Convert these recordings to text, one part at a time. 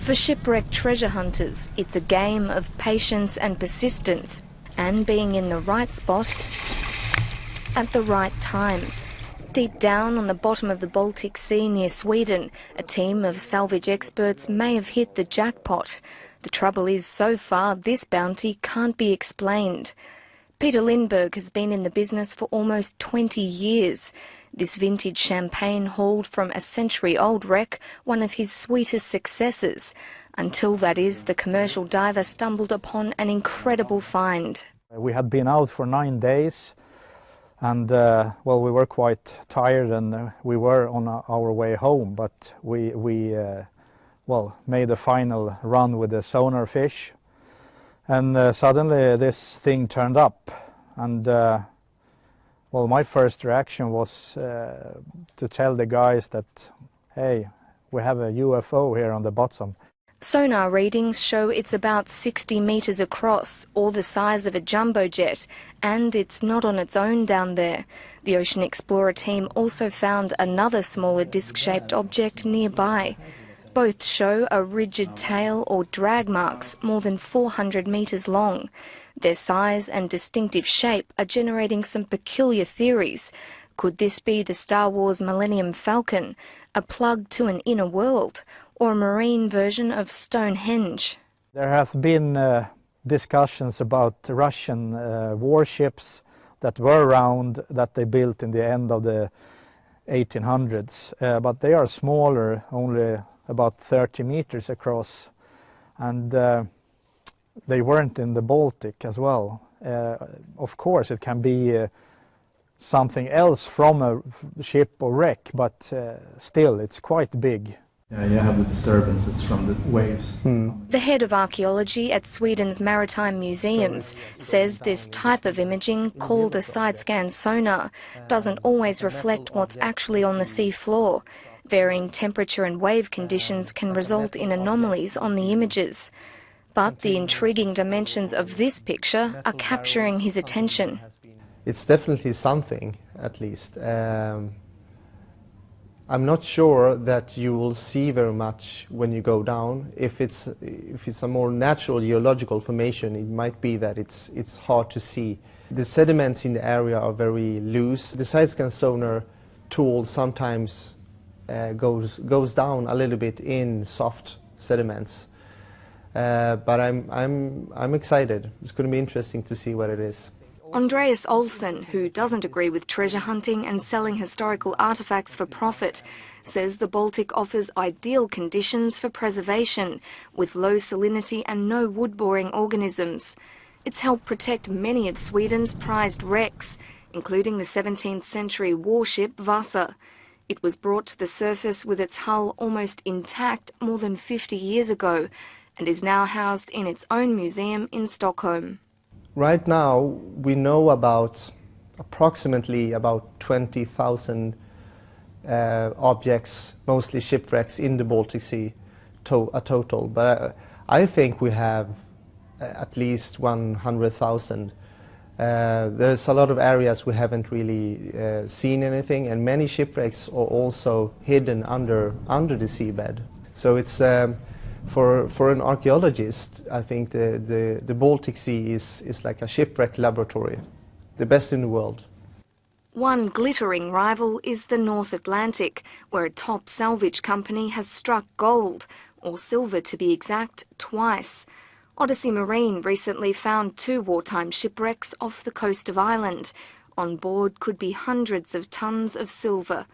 For shipwrecked treasure hunters, it's a game of patience and persistence and being in the right spot at the right time. Deep down on the bottom of the Baltic Sea near Sweden, a team of salvage experts may have hit the jackpot. The trouble is, so far, this bounty can't be explained. Peter Lindberg has been in the business for almost 20 years. This vintage champagne hauled from a century-old wreck, one of his sweetest successes. Until, that is, the commercial diver stumbled upon an incredible find. We had been out for 9 days and, well, we were quite tired and we were on our way home, but we made a final run with the sonar fish. And suddenly this thing turned up, and well, my first reaction was to tell the guys that, hey, we have a UFO here on the bottom. Sonar readings show it's about 60 metres across, or the size of a jumbo jet, and it's not on its own down there. The Ocean Explorer team also found another smaller disc-shaped object nearby. Both show a rigid tail or drag marks more than 400 metres long. Their size and distinctive shape are generating some peculiar theories. Could this be the Star Wars Millennium Falcon, a plug to an inner world, or a marine version of Stonehenge? There has been discussions about Russian warships that were around, that they built in the end of the 1800s, but they are smaller, only about 30 meters across, and they weren't in the Baltic as well. Of course it can be something else from a ship or wreck, but still it's quite big. Yeah, you have the disturbances from the waves. The head of archaeology at Sweden's Maritime Museums says this type of imaging, called a side-scan sonar, doesn't always reflect what's actually on the sea floor. Varying temperature and wave conditions can result in anomalies on the images. But the intriguing dimensions of this picture are capturing his attention. It's definitely something, at least. I'm not sure that you will see very much when you go down. If it's a more natural geological formation, it might be that it's hard to see. The sediments in the area are very loose. The side-scan sonar tool sometimes goes down a little bit in soft sediments, but I'm excited. It's going to be interesting to see what it is. Andreas Olsen, who doesn't agree with treasure hunting and selling historical artefacts for profit, says the Baltic offers ideal conditions for preservation, with low salinity and no wood-boring organisms. It's helped protect many of Sweden's prized wrecks, including the 17th century warship Vasa. It was brought to the surface with its hull almost intact more than 50 years ago and is now housed in its own museum in Stockholm. Right now we know about approximately about 20,000 objects, mostly shipwrecks in the Baltic Sea, a total. But I think we have at least 100,000. There's a lot of areas we haven't really seen anything, and many shipwrecks are also hidden under the seabed. So it's for an archaeologist, I think the Baltic Sea is like a shipwreck laboratory, the best in the world. One glittering rival is the North Atlantic, where a top salvage company has struck gold, or silver to be exact, twice. Odyssey Marine recently found 2 wartime shipwrecks off the coast of Ireland. On board could be hundreds of tons of silver.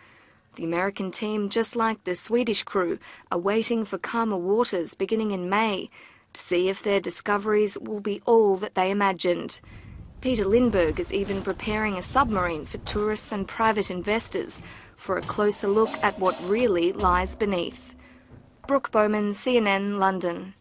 The American team, just like the Swedish crew, are waiting for calmer waters beginning in May to see if their discoveries will be all that they imagined. Peter Lindberg is even preparing a submarine for tourists and private investors for a closer look at what really lies beneath. Brooke Bowman, CNN, London.